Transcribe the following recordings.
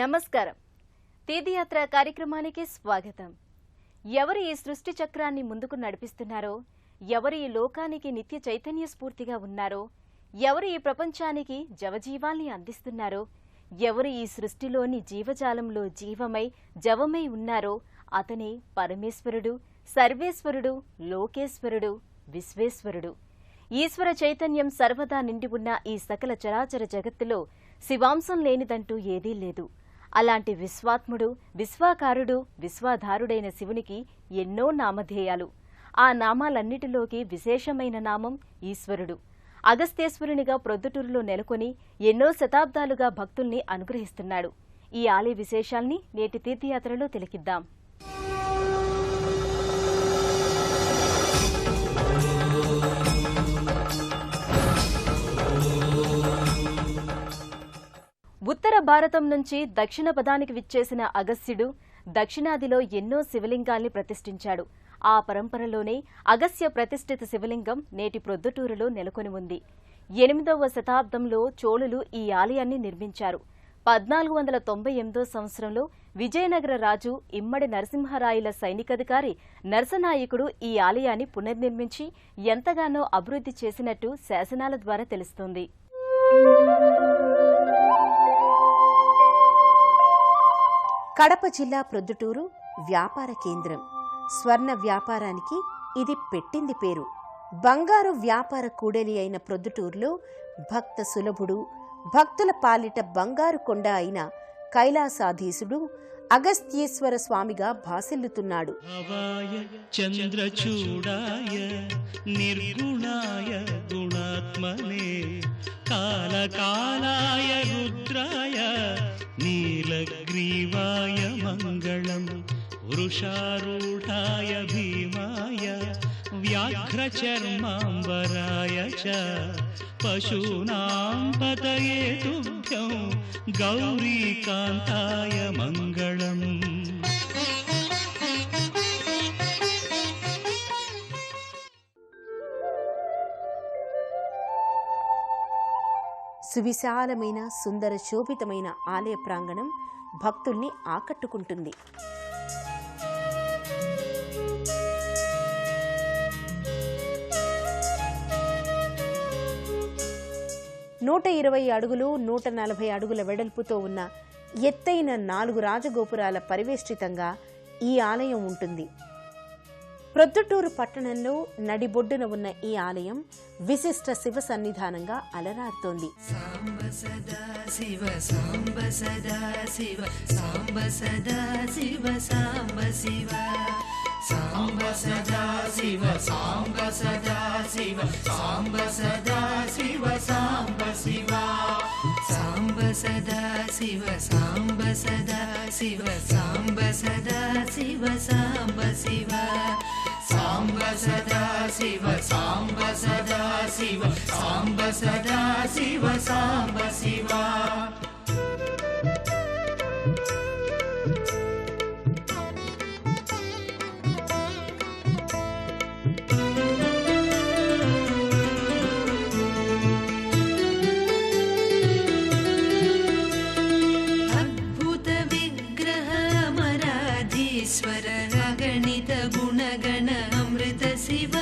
నమస్కారం. తీర్థయాత్ర కార్యక్రమానికి స్వాగతం. ఎవరు ఈ సృష్టి చక్రాన్ని ముందుకు నడిపిస్తున్నారో, ఎవరు ఈ లోకానికి నిత్య చైతన్య స్ఫూర్తిగా ఉన్నారో, ఎవరు ఈ ప్రపంచానికి జవజీవాల్ని అందిస్తున్నారో, ఎవరు ఈ సృష్టిలోని జీవజాలంలో జీవమై జవమై ఉన్నారో అతనే పరమేశ్వరుడు, సర్వేశ్వరుడు, లోకేశ్వరుడు, విశ్వేశ్వరుడు. ఈశ్వర చైతన్యం సర్వదా నిండి ఉన్న ఈ సకల చరాచర జగత్తులో శివాంశం లేనిదంటూ ఏదీ లేదు. అలాంటి విశ్వాత్ముడు, విశ్వాకారుడు, విశ్వాధారుడైన శివునికి ఎన్నో నామధేయాలు. ఆ నామాలన్నిటిలోకి విశేషమైన నామం ఈశ్వరుడు. అగస్త్యేశ్వరునిగా ప్రొద్దుటూరులో నెలకొని ఎన్నో శతాబ్దాలుగా భక్తుల్ని అనుగ్రహిస్తున్నాడు. ఈ ఆలయ విశేషాల్ని నేటి తీర్థయాత్రలో తిలకిద్దాం. ఉత్తర భారతం నుంచి దక్షిణ పదానికి విచ్చేసిన అగస్త్యుడు దక్షిణాదిలో ఎన్నో శివలింగాల్ని ప్రతిష్ఠించాడు. ఆ పరంపరలోనే అగస్త్య ప్రతిష్ఠిత శివలింగం నేటి ప్రొద్దుటూరులో నెలకొని ఉంది. 8వ శతాబ్దంలో చోళులు ఈ ఆలయాన్ని నిర్మించారు. 1498 సంవత్సరంలో విజయనగర రాజు ఇమ్మడి నరసింహరాయల సైనికాధికారి నరసనాయకుడు ఈ ఆలయాన్ని పునర్నిర్మించి ఎంతగానో అభివృద్ధి చేసినట్టు శాసనాల ద్వారా తెలుస్తోంది. కడప జిల్లా ప్రొద్దుటూరు వ్యాపార కేంద్రం. స్వర్ణ వ్యాపారానికి ఇది పెట్టింది పేరు. బంగారు వ్యాపార కూడలి అయిన ప్రొద్దుటూరులో భక్త సులభుడు, భక్తుల పాలిట బంగారు కొండ అయిన కైలాసాధీశుడు అగస్త్యేశ్వర స్వామిగా భాసిల్లుతున్నాడు. చంద్రచూడాయ నిర్గుణాయ గుణాత్మనే కాలకాలాయ రుద్రాయ నీలగ్రీవాయ మంగళం వృషారూఢాయ భీమాయ వ్యాఘ్రచర్మాంబరాయ చ పశూనాం పతయే తుభ్యం గౌరీకాంతాయ మంగళం. సువిశాలమైన సుందర శోభితమైన ఆలయ ప్రాంగణం భక్తుల్ని ఆకట్టుకుంటుంది. నూట 120 అడుగులు 140 అడుగుల వెడల్పుతో ఉన్న ఎత్తైన 4 రాజగోపురాల పరివేష్టితంగా ఈ ఆలయం ఉంటుంది. ప్రొద్దుటూరు పట్టణంలో నడిబొడ్డున ఉన్న ఈ ఆలయం విశిష్ట శివ సన్నిధానంగా అలరారుతోంది. సాంబ సదా శివ సాంబ సదా శివ సాంబ సదా శివ సాంబ శివ సాంబ సదా శివ సాంబ సదా శివ సాంబ సదా శివ సాంబ శివ సాంబ సదా శివ సాంబ సదా శివ సాంబ సదా శివ సాంబ శివ సాంబ సదా శివ సాంబ సదా శివ సాంబ సదా శివ సాంబ శివ. అద్భుత విగ్రహ అమరాధీశ్వర అగణిత గుణగణ అమృత శివ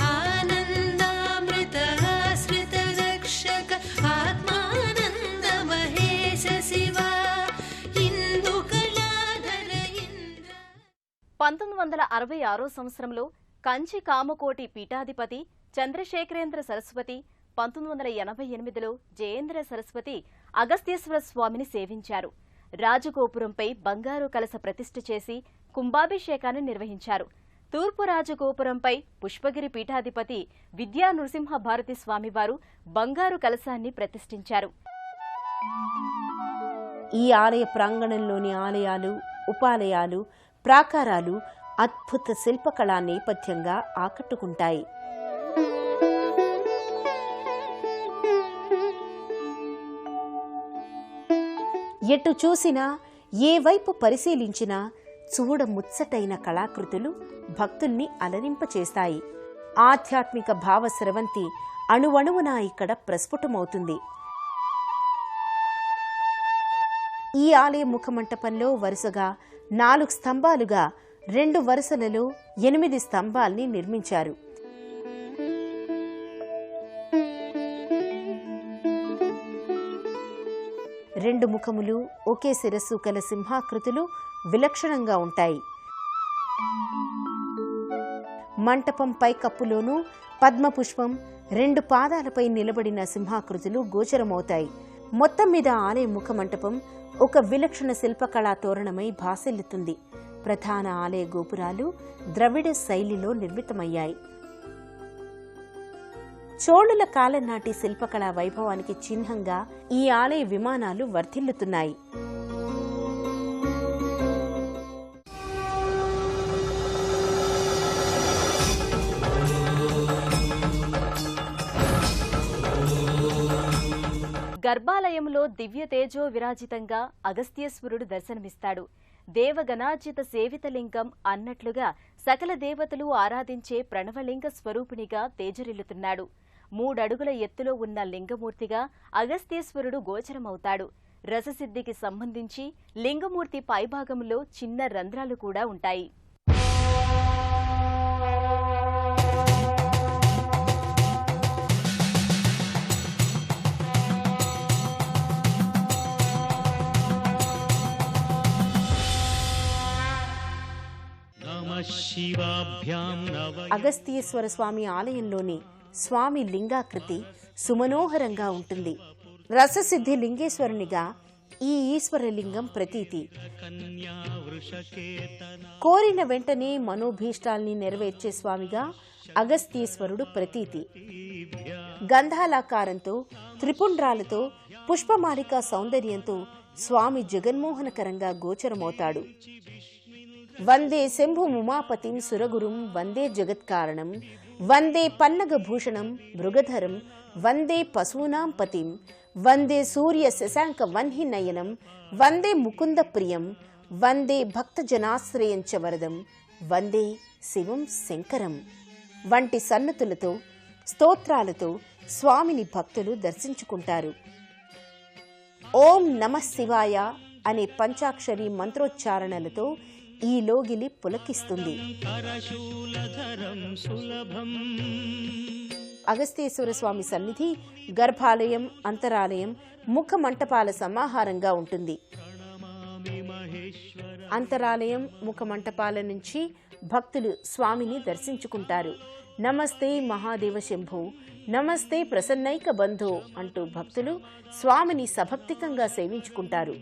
ఆనందామృత ఆశ్రిత రక్షక ఆత్మానంద మహేశ శివ ఇందు కళాధర ఇంద్ర. 1966 సంవత్సరంలో కంచి కామకోటి పీఠాధిపతి చంద్రశేఖరేంద్ర సరస్వతి, 1988లో జయేంద్ర సరస్వతి అగస్త్యేశ్వర స్వామిని సేవించారు. రాజగోపురంపై బంగారు కలశ ప్రతిష్ఠ చేసి కుంభాభిషేకాన్ని నిర్వహించారు. తూర్పు రాజగోపురంపై పుష్పగిరి పీఠాధిపతి విద్యా నృసింహ భారతి స్వామివారు బంగారు కలశాన్ని ప్రతిష్ఠించారు. ఈ ఆలయ ప్రాంగణంలోని ఆలయాలు, ఉపాలయాలు, ప్రాకారాలు అద్భుత శిల్పకళా నేపథ్యంగా ఆకట్టుకుంటాయి. ఎటు చూసినా, ఏ వైపు పరిశీలించినా చూడముచ్చటైన కళాకృతులు భక్తుల్ని అలరింపచేస్తాయి. ఆధ్యాత్మిక భావస్రవంతి అణువణువునా ఇక్కడ ప్రస్ఫుటమవుతుంది. ఈ ఆలయ ముఖమంటపంలో వరుసగా 4 స్తంభాలుగా 2 వరుసలలో 8 స్తంభాల్ని నిర్మించారు. రెండు ముఖములు, ఒకే శిరస్సు కల సింహాకృతులు విలక్షణంగా ఉంటాయి. మంటపం పై కప్పులోనూ పద్మపుష్పం, 2 పాదాలపై నిలబడిన సింహాకృతులు గోచరమవుతాయి. మొత్తం మీద ఆలయ ముఖమంటపం ఒక విలక్షణ శిల్పకళా తోరణమై భాసిల్లుతుంది. ప్రధాన ఆలయ గోపురాలు ద్రవిడ శైలిలో నిర్మితమయ్యాయి. చోళుల కాలం నాటి శిల్పకళా వైభవానికి చిహ్నంగా ఈ ఆలయ విమానాలు వర్ధిల్లుతున్నాయి. గర్భాలయంలో దివ్య తేజో విరాజితంగా అగస్త్యేశ్వరుడు దర్శనమిస్తాడు. దేవగణార్జిత సేవితలింగం అన్నట్లుగా సకల దేవతలు ఆరాధించే ప్రణవలింగ స్వరూపిణిగా తేజరిల్లుతున్నాడు. 3 అడుగుల ఎత్తులో ఉన్న లింగమూర్తిగా అగస్త్యేశ్వరుడు గోచరమవుతాడు. రససిద్ధికి సంబంధించి లింగమూర్తి పైభాగంలో చిన్న రంధ్రాలు కూడా ఉంటాయి. అగస్త్యేశ్వర స్వామి ఆలయంలోని స్వామి లింగాకృతి సుమనోహరంగా ఉంటుంది. రససిద్ధి లింగేశ్వరునిగా ఈ ఈశ్వరలింగం ప్రతీతి. కోరిన వెంటనే మనోభీష్టాల్ని నెరవేర్చే స్వామిగా అగస్త్యేశ్వరుడు ప్రతీతి. గంధాలాకారంతో, త్రిపుండ్రాలతో, పుష్పమాలికా సౌందర్యంతో స్వామి జగన్మోహనకరంగా గోచరమవుతాడు. వందే శంభు ఉమాపతిం సురగురుం వందే జగత్కారణం వందే పన్నగభూషణం మృగధరం వందే పశూనాం పతిం వందే సూర్య శశాంక వన్హి నయనం వందే ముకుంద ప్రియం వందే భక్తజనాశ్రయంచ వరదం వందే శివం శంకరం వంటి సన్నతులతో, స్తోత్రాలతో స్వామిని భక్తులు దర్శించుకుంటారు. ఓం నమః శివాయ అనే పంచాక్షరి మంత్రోచ్చారణలతో ఈ లోగిలి పులకిస్తుంది. అగస్త్యేశ్వర స్వామి సన్నిధి గర్భాలయం, అంతరాలయం, ముఖ మంటపాల సమాహారంగా ఉంటుంది. అంతరాలయం, ముఖ మంటపాల నుంచి భక్తులు స్వామిని దర్శించుకుంటారు. నమస్తే మహాదేవ శంభో, నమస్తే ప్రసన్నైక బంధో అంటూ భక్తులు స్వామిని సభక్తికంగా సేవించుకుంటారు.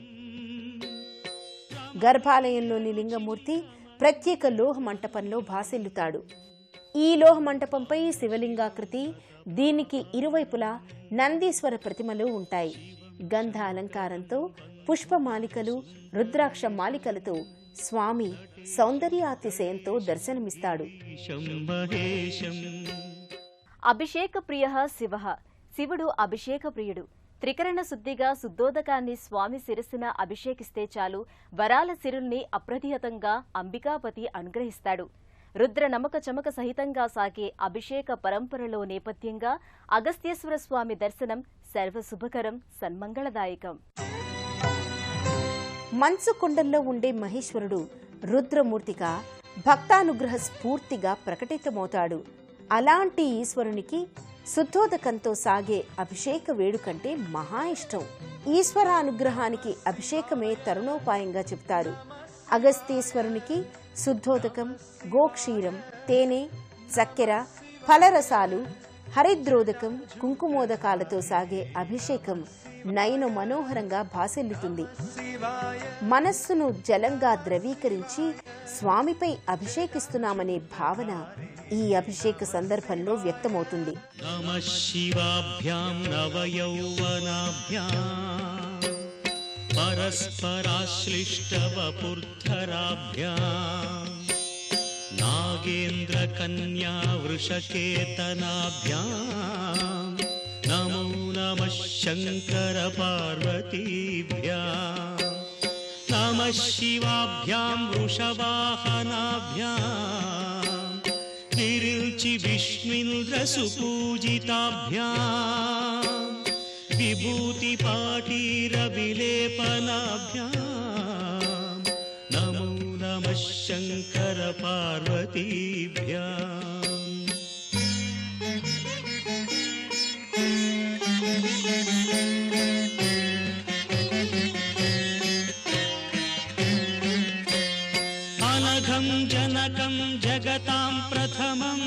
గర్భాలయంలోని లింగమూర్తి ప్రత్యేక లోహ మంటపంలో భాసిల్లుతాడు. ఈ లోహ మంటపంపై శివలింగాకృతి, దీనికి ఇరువైపులా నందీశ్వర ప్రతిమలు ఉంటాయి. గంధ అలంకారంతో, పుష్పమాలికలు, రుద్రాక్ష మాలికలతో స్వామి సౌందర్యాతిశయంతో దర్శనమిస్తాడు. అభిషేక ప్రియ శివ, శివుడు అభిషేక ప్రియుడు. త్రికరణ శుద్ధిగా శుద్ధోదకాన్ని స్వామి శిరస్సున అభిషేకిస్తే చాలు వరాల సిరుల్ని అప్రతిహతంగా అంబికాపతి అనుగ్రహిస్తాడు. రుద్ర నమక చమక సహితంగా సాగే అభిషేక పరంపరలో నేపథ్యంగా అగస్త్యేశ్వర స్వామి దర్శనం సర్వశుభకరం, సన్మంగళదాయకం. మంచు కొండల్లో ఉండే మహేశ్వరుడు రుద్రమూర్తిగా భక్తానుగ్రహ స్ఫూర్తిగా ప్రకటితమవుతాడు. అలాంటి ఈశ్వరునికి శుద్ధోదకంతో సాగే అభిషేక వేడుకంటే మహా ఇష్టం. ఈశ్వరానుగ్రహానికి అభిషేకమే తరుణోపాయంగా చెబుతారు. అగస్త్యేశ్వరునికి శుద్ధోదకం, గోక్షీరం, తేనె, చక్కెర, ఫలరసాలు, హరిద్రోదకం, కుంకుమోదకాలతో సాగే అభిషేకం నయన మనోహరంగా భాసిల్లుతుంది. మనస్సును జలంగా ద్రవీకరించి స్వామిపై అభిషేకిస్తున్నామనే భావన ఈ అభిషేక సందర్భంలో వ్యక్తమవుతుంది. నమః శివాభ్యాం నవయౌవనాభ్యాం పరస్పరాశ్లిష్టవపుర్ధరాభ్యాం నాగేంద్ర కన్యా వృషకేతనాభ్యాం నమో నమః శంకర పార్వతీభ్యాం నమః శివాభ్యాం వృషవాహనాభ్యాం విరుచి విష్ణుంద్ర సుపూజితాభ్యాం विभूतिपाटीरविलेपनाभ्याम् नमो नमः शङ्कर पार्वतीभ्याम् अनघं जनकं जगतां प्रथमम्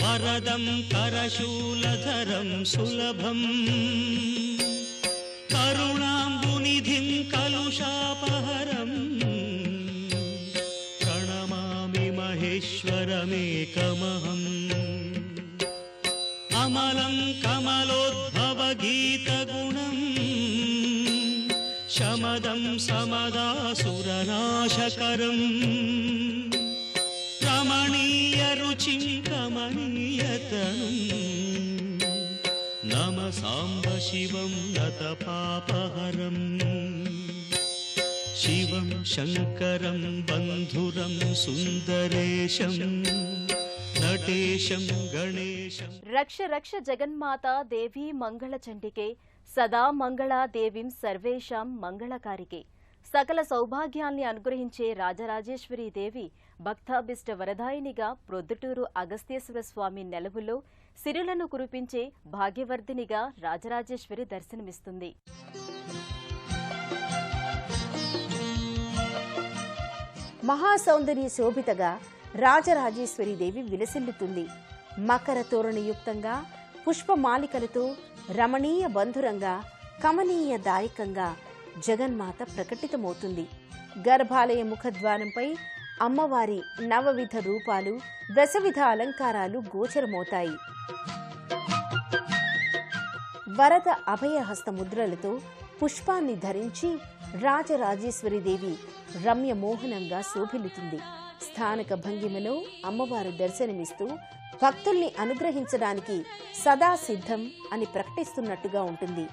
वरदं करशूलधरं सुलभम् करुणाम्बुनिधिं कलुषापहरम् प्रणमामि महेश्वरमेकमहम् अमलं कमलोद्भवगीतगुणम् शमदं समदासुरनाशकरम् रमणीयरुचिं कमनीयतनुम् नम साम्ब शिवं नतपापहरम् शिवं शङ्करं बन्धुरं सुन्दरेशं नटेशं गणेशं రక్ష రక్ష జగన్మాత దేవి మంగళ చండికే సదా మంగళా దేవీం సర్వేషాం మంగళకారికే సకల సౌభాగ్యాల్ని అనుగ్రహించే రాజరాజేశ్వరీ దేవి భక్తాభిష్ట వరదాయినిగా ప్రొద్దుటూరు అగస్త్యేశ్వర స్వామి నెలవులో సిరులను కురిపించే భాగ్యవర్ధినిగా రాజరాజేశ్వరి దర్శనమిస్తుంది. మహాసౌందర్య శోభితగా రాజరాజేశ్వరీదేవి విలసిల్లుతుంది. మకర తోరణయుక్తంగా పుష్పమాలికలతో రమణీయ బంధురంగా కమనీయ దాయకంగా జగన్మాత ప్రకటితమవుతుంది. గర్భాలయ ముఖద్వారంపై అమ్మవారి నవవిధ రూపాలు, దశవిధ అలంకారాలు గోచరమవుతాయి. వరద అభయహస్త ముద్రలతో పుష్పాన్ని ధరించి రాజరాజేశ్వరీదేవి రమ్య మోహనంగా శోభిల్లుతుంది. స్థానక భంగిమలో అమ్మవారు దర్శనమిస్తూ భక్తుల్ని అనుగ్రహించడానికి సదా సిద్ధం అని ప్రకటిస్తున్నట్టుగా ఉంటుంది.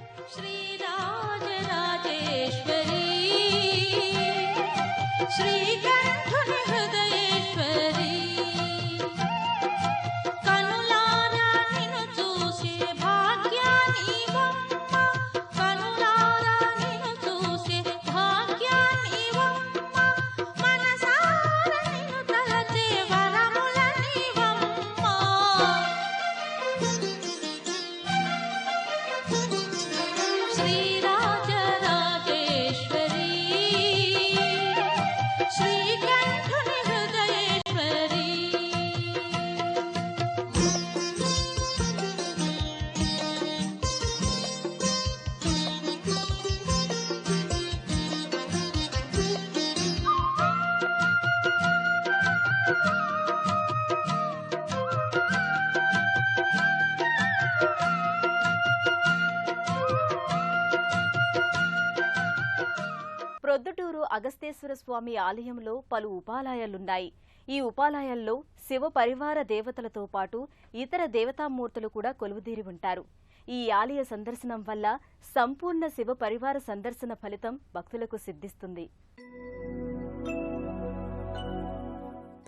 ప్రొద్దుటూరు అగస్త్యేశ్వర స్వామి ఆలయంలో పలు ఉపాలయాలున్నాయి. ఈ ఉపాలయాల్లో శివ పరివార దేవతలతో పాటు ఇతర దేవతామూర్తులు కూడా కొలువుదీరి ఉంటారు. ఈ ఆలయ సందర్శనం వల్ల సంపూర్ణ శివ పరివార సందర్శన ఫలితం భక్తులకు సిద్ధిస్తుంది.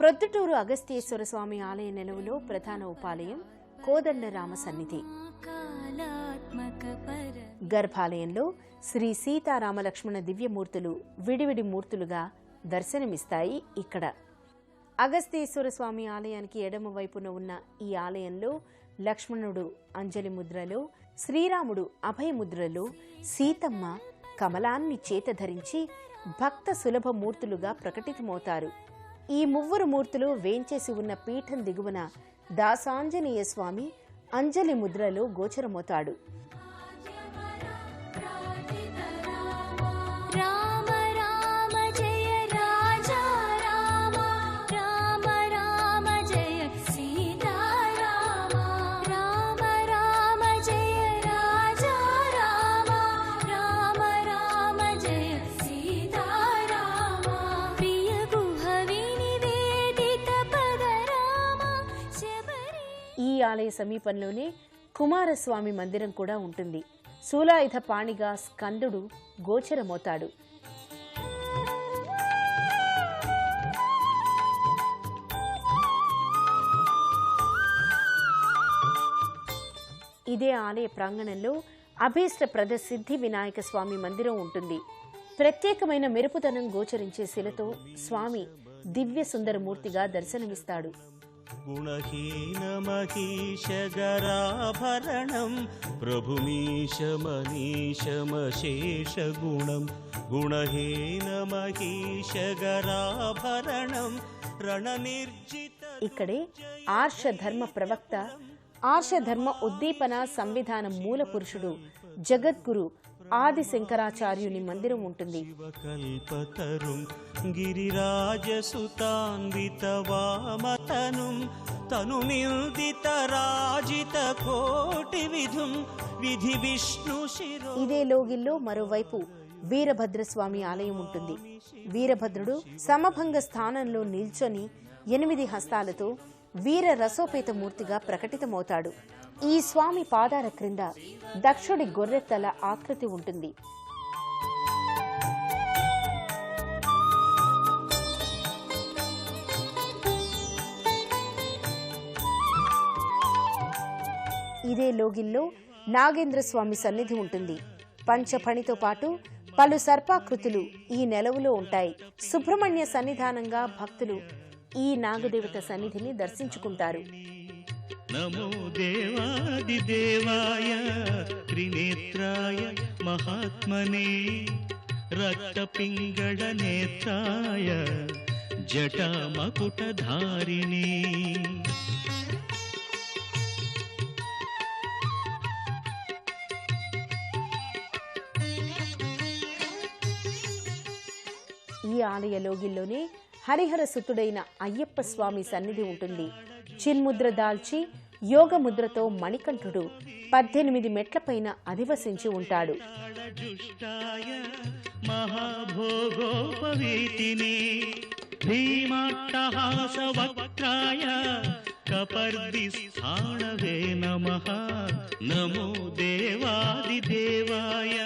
ప్రొద్దుటూరు అగస్త్యేశ్వర స్వామి ఆలయ నెలవులో ప్రధాన ఉపాలయం కోదండరామ సన్నిధి. గర్భాలయంలో శ్రీ సీతారామ లక్ష్మణ దివ్యమూర్తులు విడివిడి మూర్తులుగా దర్శనమిస్తాయి. ఇక్కడ అగస్త్యేశ్వర స్వామి ఆలయానికి ఎడమ వైపున ఉన్న ఈ ఆలయంలో లక్ష్మణుడు అంజలి ముద్రలో, శ్రీరాముడు అభయ ముద్రలో, సీతమ్మ కమలాన్ని చేత ధరించి భక్త సులభ మూర్తులుగా ప్రకటితమవుతారు. ఈ మువ్వురు మూర్తులు వేంచేసి ఉన్న పీఠం దిగువన దాసాంజనేయ స్వామి అంజలి ముద్రలో గోచరమవుతాడు. ఈ ఆలయ సమీపంలోనే కుమారస్వామి మందిరం కూడా ఉంటుంది. శూలాయుధ పాణిగా స్కందుడు గోచరమవుతాడు. ఇదే ఆలయ ప్రాంగణంలో అభీష్టప్రద సిద్ధి వినాయక స్వామి మందిరం ఉంటుంది. ప్రత్యేకమైన మెరుపుదనం గోచరించే శిలతో స్వామి దివ్య సుందరమూర్తిగా దర్శనమిస్తాడు. గుణహీనమహీశగరాభరణం ప్రభుమీశమనీశమశేషగుణం గుణహీనమహీశగరాభరణం రణనిర్జిత. ఇక్కడే ఆర్షధర్మ ప్రవక్త, ఆర్షధర్మ ఉద్దీపన సంవిధాన మూల పురుషుడు జగద్గురు ఆది శంకరాచార్యుని మందిరం ఉంటుంది. శివకల్పతరుం గిరిరాజసుతాన్వితవామతనుం తను నిర్దిత రాజిత కోటి విధుం విధి విష్ణు శిరో. ఇదే లోగిల్లో మరోవైపు వీరభద్రస్వామి ఆలయం ఉంటుంది. వీరభద్రుడు సమభంగ స్థానంలో నిల్చొని 8 హస్తాలతో వీర రసోపేత మూర్తిగా ప్రకటితమవుతాడు. ఈ స్వామి పాదాల క్రింద దక్షుడి గొర్రెతల ఆకృతి ఉంటుంది. ఇదే లోగిల్లో నాగేంద్ర స్వామి సన్నిధి ఉంటుంది. పంచఫణితో పాటు పలు సర్పాకృతులు ఈ నెలవులో ఉంటాయి. సుబ్రహ్మణ్య సన్నిధానంగా భక్తులు ఈ నాగదేవత సన్నిధిని దర్శించుకుంటారు. నమో దేవాదిదేవాయ త్రినేత్రాయ మహాత్మనే రక్తపింగళ నేత్రాయ జటామకుటధారిణే. ఈ ఆలయ లోగిల్లోనే హరిహర సుతుడైన అయ్యప్ప స్వామి సన్నిధి ఉంటుంది. చిన్ముద్ర దాల్చి యోగముద్రతో మణికంఠుడు 18 మెట్లపైన అధివసించి ఉంటాడు. మహాభోగోపవీతిని భీమాట్టహాసవక్త్రాయ కపర్ది స్థాణవే నమః. నమో దేవాదిదేవాయ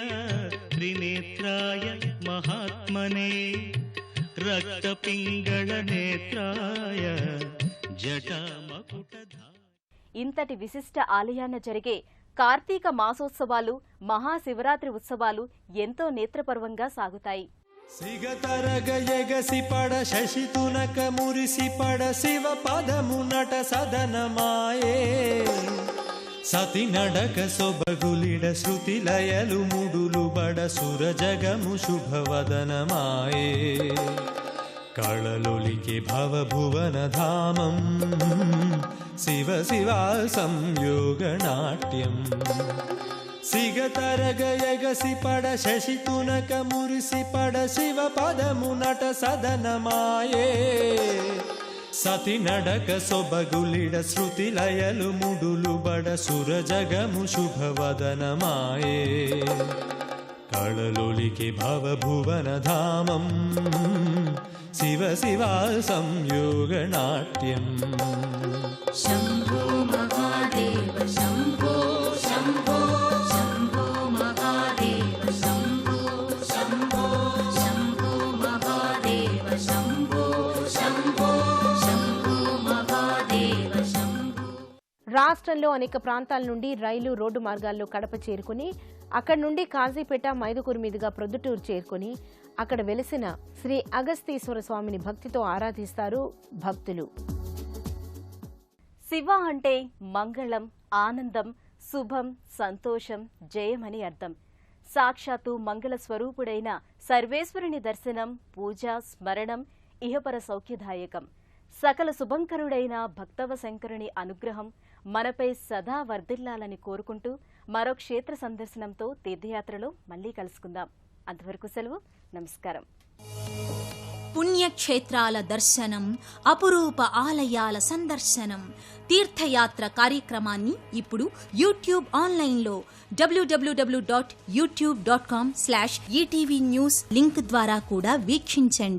త్రినేత్రాయ మహాత్మనే రక్తపింగళ నేత్రాయ జటామకుటధారిణే. ఇంతటి విశిష్ట ఆలయాన జరిగే కార్తీక మాసోత్సవాలు, మహాశివరాత్రి ఉత్సవాలు ఎంతో నేత్రపర్వంగా సాగుతాయి. సిగతరగ ఎగసి పడ శశితునక మురిసి పడ శివ పదము నట సదనమాయే సతి నడక సొబగులిడ శృతి లయలు ముడులు బడ సుర జగము శుభవదనమాయే కళలొలికి భవభువన ధామం శివ శివ సంయోగ నాట్యం. సిగతరగ ఎగసి పడ శశితునక మురిసి పడ శివ పదము నట సదనమాయే సతి నడక సొబగులిడ శృతి లయలు ముడులు బడ సుర జగము శుభవదనమాయే కళలొలికి భవభువన ధామం శివ శివ సంయోగ నాట్యం. शम्भो महादेव शम्भो शम्भो शम्भो महादेव शम्भो शम्भो शम्भो महादेव शम्भो शम्भो शम्भो महादेव शम्भो. రాష్ట్రంలో అనేక ప్రాంతాల నుండి రైలు, రోడ్డు మార్గాల్లో కడప చేరుకుని అక్కడి నుండి కాజీపేట, మైదుకూరు మీదుగా ప్రొద్దుటూరు చేరుకుని అక్కడ వెలిసిన శ్రీ అగస్తీశ్వర స్వామిని భక్తితో ఆరాధిస్తారు భక్తులు. శివ అంటే మంగళం, ఆనందం, శుభం, సంతోషం, జయమని అర్థం. సాక్షాత్తు మంగళ స్వరూపుడైన సర్వేశ్వరుని దర్శనం, పూజ, స్మరణం ఇహపర సౌఖ్యదాయకం. సకల శుభంకరుడైన భక్తవ శంకరుని అనుగ్రహం మనపై సదా వర్ధిల్లాలని కోరుకుంటూ మరో క్షేత్ర సందర్శనంతో తీర్థయాత్రలో మళ్లీ కలుసుకుందాం. అంతవరకు సెలవు. నమస్కారం. పుణ్యక్షేత్రాల దర్శనం, అపురూప ఆలయాల సందర్శనం, తీర్థయాత్ర కార్యక్రమాన్ని ఇప్పుడు యూట్యూబ్ ఆన్లైన్లో www.youtube.com/ETV News లింక్ ద్వారా కూడా వీక్షించండి.